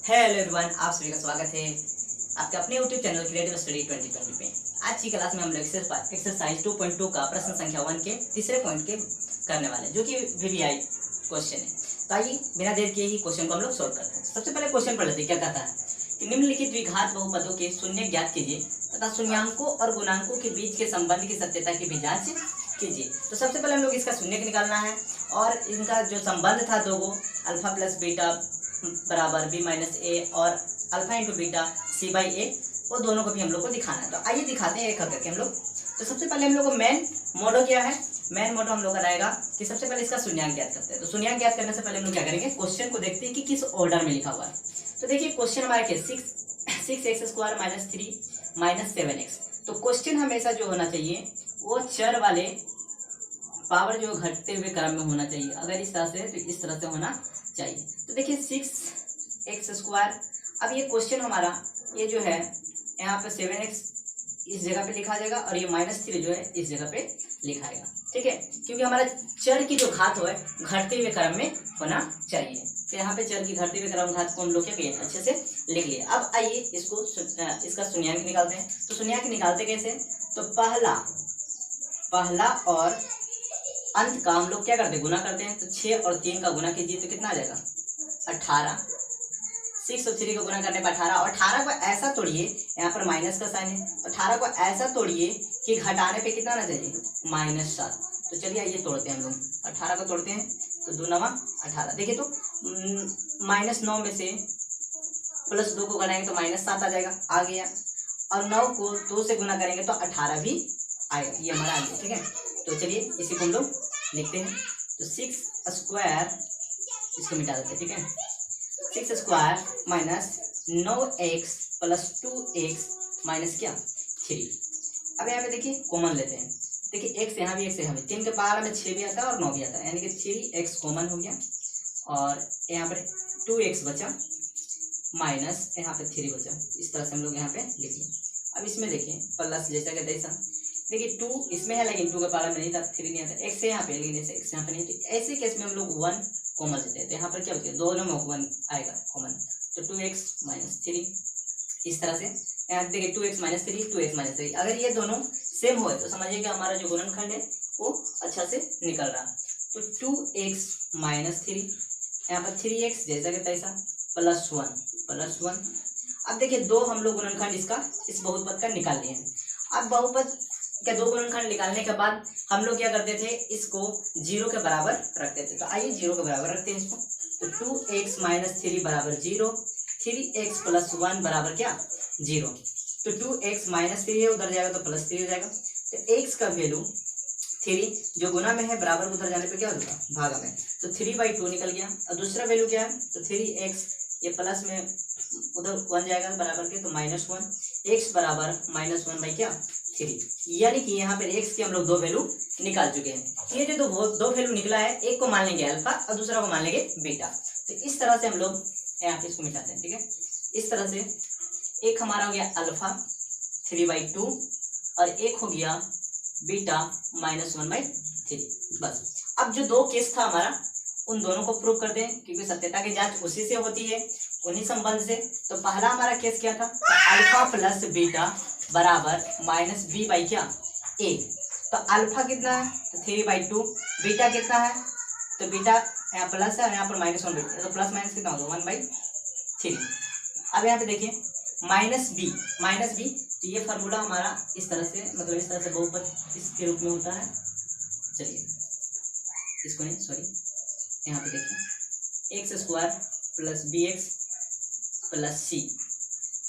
Hello everyone, आप सभी का स्वागत है आपके अपने यूट्यूब चैनल क्रिएटिव स्टडी 2020 पे। आज की क्लास में हम लोग एक्सरसाइज 2.2 का प्रश्न संख्या 1 के तीसरे पॉइंट के करने वाले हैं, जो कि वीवीआई क्वेश्चन है। तो आइए बिना देर किए ही क्वेश्चन को हम लोग सॉल्व करते हैं। सबसे पहले क्वेश्चन पढ़ लेते हैं। क्या कहता है कि निम्नलिखित द्विघात बहुपदों के शून्य ज्ञात कीजिए तथा शून्यांकों और गुणांकों के बीच के संबंध की सत्यता की भी जांच कीजिए। तो सबसे पहले हम लोग इसका शून्य निकालना है और इनका जो संबंध था दो अल्फा प्लस बीटा बराबर बी माइनस ए और alpha into beta C by A, वो दोनों को भी हम लोग को दिखाना है। तो आइए दिखाते हैं एक करके हम लोग। तो सबसे पहले हम लोग को मेन मोडो क्या है, मेन मोडो हम लोग का रहेगा कि सबसे पहले इसका शून्यांक ज्ञात करते हैं। तो शून्यांक ज्ञात करने से पहले हम लोग क्या करेंगे, क्वेश्चन को देखते हैं कि किस ऑर्डर में लिखा हुआ है। तो देखिए क्वेश्चन हमारा क्या, 6x² माइनस 3 माइनस 7x। तो क्वेश्चन हमेशा जो होना चाहिए वो चर वाले पावर जो घटते हुए क्रम में होना चाहिए। अगर इस तरह से तो इस तरह से होना चाहिए। तो देखिए 6x², अब ये क्वेश्चन हमारा ये जो है यहाँ पे 7x इस जगह पे लिखा जाएगा और ये -3 जो है इस जगह पे लिखा जाएगा। ठीक है, क्योंकि हमारा चर की जो घात है घटते हुए क्रम में होना चाहिए। तो यहाँ पे चर की घटते हुए क्रम घात को हम लोग क्या किए, अच्छे से लिख लिए। अब आइए इसको इसका शून्यांक निकालते हैं। तो शून्यांक निकालते कैसे, तो पहला और अंत का हम लोग क्या करते हैं, गुना करते हैं। तो 6 और 3 का गुना कीजिए तो कितना आ जाएगा, 18। 6 और 3 का गुना करने पर 18, और 18 को ऐसा तोड़िए, यहाँ पर माइनस का साइन है, तो 18 को ऐसा तोड़िए कि घटाने पे कितना आना चाहिए, -7। तो चलिए आइए तोड़ते हैं हम लोग। 18 को तोड़ते हैं तो 2 9 18। देखिए तो -9 में से +2 को घटाएंगे तो -7 आ जाएगा, आ गया। और 9 को 2 से गुना करेंगे तो 18 भी आएगा, ये हमारा आ गया। ठीक है, तो चलिए इसी को हम लोग लिखते हैं। तो 6² इसको मिटा देते हैं। ठीक है, 6² minus 9x plus 2x minus क्या 3। अब यहाँ पे देखिए कॉमन लेते हैं। देखिए x यहाँ भी x यहाँ भी, 3 के पावर में 6 भी आता है और 9 भी आता है, यानी कि 3x कॉमन हो गया और यहाँ पर 2x बचा माइनस यहाँ पे 3 बचा। इस तरह से हम लोग यहाँ पे लिखिए। अब इसमें देखिए प्लस जैसा कि तैसा, देखिए 2 इसमें है लेकिन 2 के पावर में नहीं था, 3 नहीं आता, x यहाँ पे लेकिन x यहाँ पे नहीं। तो ऐसे केस में हम लोग 1 कॉमन लेते हैं। तो यहाँ पर क्या होता है, दोनों में 1 आएगा कॉमन, तो 2x माइनस 3। इस तरह से यहाँ देखिए 2x माइनस 3 2x माइनस 3, अगर ये दोनों सेम हो तो समझिए कि हमारा जो गुणनखंड है वो अच्छा से निकल रहा। तो 2x माइनस 3, यहाँ पर 3x जैसा कि तैसा प्लस 1। अब देखिए दो हम लोग गुणनखंड इसका इस बहुपद का निकाल लिए हैं। अब बहुपद क्या, दो गुणनखंड निकालने के बाद हम लोग क्या करते थे, इसको 0 के बराबर रखते थे। तो आइए 0 के बराबर रखते हैं इसको। तो 2x माइनस 3 बराबर 0, 3x प्लस 1 बराबर क्या 0। तो 2x माइनस 3 है, उधर जाएगा तो प्लस 3 हो जाएगा। तो x का वैल्यू 3 जो गुना में है बराबर उधर जाने पे क्या होगा, भागा में। तो 3/2 निकल गया। और दूसरा वैल्यू क्या है, तो 3x ये प्लस में उधर 1 जाएगा बराबर के, तो -1, x बराबर -1 क्या 3। यानी कि यहाँ पे x की हम लोग दो वैल्यू निकाल चुके हैं। ये जो दो वैल्यू निकला है, एक को मान लेंगे अल्फा और दूसरा को मान लेंगे बीटा। तो इस तरह से हम लोग यहाँ पे इसको मिटाते हैं। ठीक है, इस तरह से एक हमारा हो गया अल्फा 3/2 और एक हो गया बीटा -1/3। बस अब जो दो केस था हमारा, उन दोनों को प्रूव करते हैं, क्योंकि सत्यता की जांच उसी से होती है, उन्हीं संबंध से। तो पहला हमारा केस क्या था, तो अल्फा प्लस बीटा बराबर -b क्या a। तो अल्फा कितना है, तो 3/2, बीटा कितना है, तो बीटा यहाँ प्लस है और यहाँ पर -1 बीटा, तो प्लस माइनस कितना होगा 1/3। अब यहाँ पे देखिए -b, तो ये फार्मूला हमारा इस तरह से, मतलब इस तरह से बहुपद इसके रूप में होता है। चलिए इसको नहीं, सॉरी, यहाँ पे देखिए x² plus bx plus c।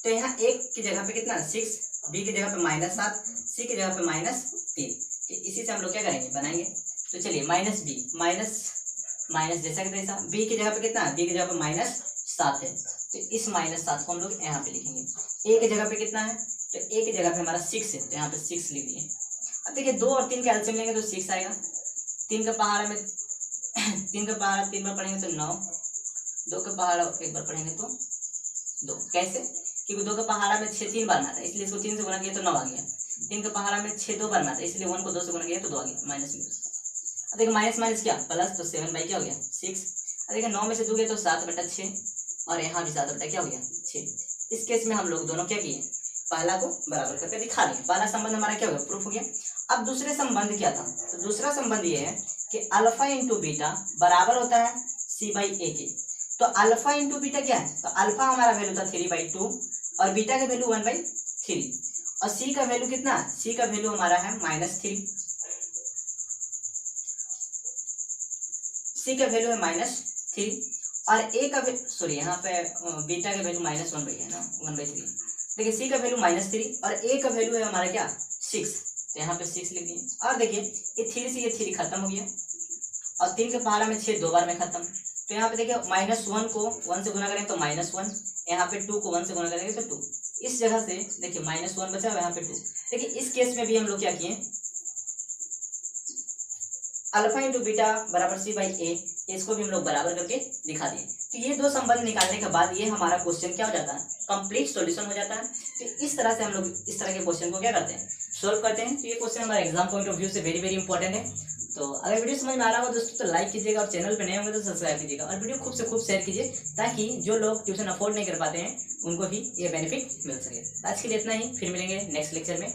तो यहाँ एक की जगह पे कितना 6, b की जगह पे -7, c की जगह पे -3। तो इसी से हम लोग क्या करेंगे, बनाएंगे। तो चलिए -b माइनस जैसा कि तैसा, b की जगह पे कितना है, b की जगह पे -7 है, तो इस -7 को हम लोग यहाँ पे लिखेंगे। a की जगह पे कितना है, तो a की जगह पे हमारा 6 है, तो यहाँ पे 6 लिख दिए। अब देखिए 2 और 3 का एलसीएम लेंगे तो 6 आएगा। 3 का पहाड़ा में 3 का पहाड़ा 3 बार पढ़ेंगे तो 9, 2 का पहाड़ा एक बार पढ़ेंगे तो 2। कैसे, क्योंकि 2 का पहाड़ा में 6 3 बार में आता है, इसलिए इसको 3 से गुना किया तो 9 आ गया। 3 का पहाड़ा में 6 2 बार में आता है, इसलिए 1 को 2 से गुना किया तो 2 आ गया, माइनस में। अब देखिए माइनस क्या प्लस, तो 7 क्या हो गया 6। अब देखिए 9 में से 2 गया तो 7/6, और यहाँ भी 7 बटा क्या हो गया 6। इस केस में हम लोग दोनों क्या किए, पहला को बराबर करके दिखा दिए। पहला संबंध हमारा क्या हो गया, प्रूफ हो गया। अब दूसरे संबंध क्या था, तो दूसरा संबंध ये है कि अल्फा इंटू बीटा बराबर होता है सी बाई ए के। तो अल्फा इंटू बीटा क्या है, तो अल्फा हमारा वैल्यू था 3/2 और बीटा का वैल्यू 1/3 और सी का वैल्यू कितना है, सी का वैल्यू हमारा है -3, सी का वैल्यू है -3 और ए का सॉरी यहाँ पे बीटा का वैल्यू -1 है ना 1/3। देखिए सी का वैल्यू -3 और ए का वैल्यू है हमारा क्या 6, तो यहाँ पे 6 लिख दिए। और देखिए ये 3 से ये 3 खत्म हो गया और 3 के पहाड़ा में 6 2 बार में खत्म। तो यहाँ पे देखिए -1 को 1 से गुना करेंगे तो -1, यहाँ पे 2 को 1 से गुना करेंगे तो 2। इस जगह से देखिए -1 बचा और यहाँ पे 2। देखिए इस केस में भी हम लोग क्या किए, अल्फा इंटू बीटा बराबर सी बाई ए, इसको भी हम लोग बराबर करके दिखा दिए। तो ये दो संबंध निकालने के बाद ये हमारा क्वेश्चन क्या हो जाता है, कंप्लीट सॉल्यूशन हो जाता है। तो इस तरह से हम लोग इस तरह के क्वेश्चन को क्या करते हैं, सोल्व करते हैं। तो ये क्वेश्चन हमारे एग्जाम पॉइंट ऑफ व्यू से वेरी वेरी इंपॉर्टेंट है। तो अगर वीडियो समझ में आ रहा हो दोस्तों तो लाइक कीजिएगा और चैनल पे नए होंगे तो सब्सक्राइब कीजिएगा और वीडियो खूब से खूब शेयर कीजिए ताकि जो लोग ट्यूशन अफोर्ड नहीं कर पाते हैं उनको भी ये बेनिफिट मिल सके। आज के लिए इतना ही, फिर मिलेंगे नेक्स्ट लेक्चर में।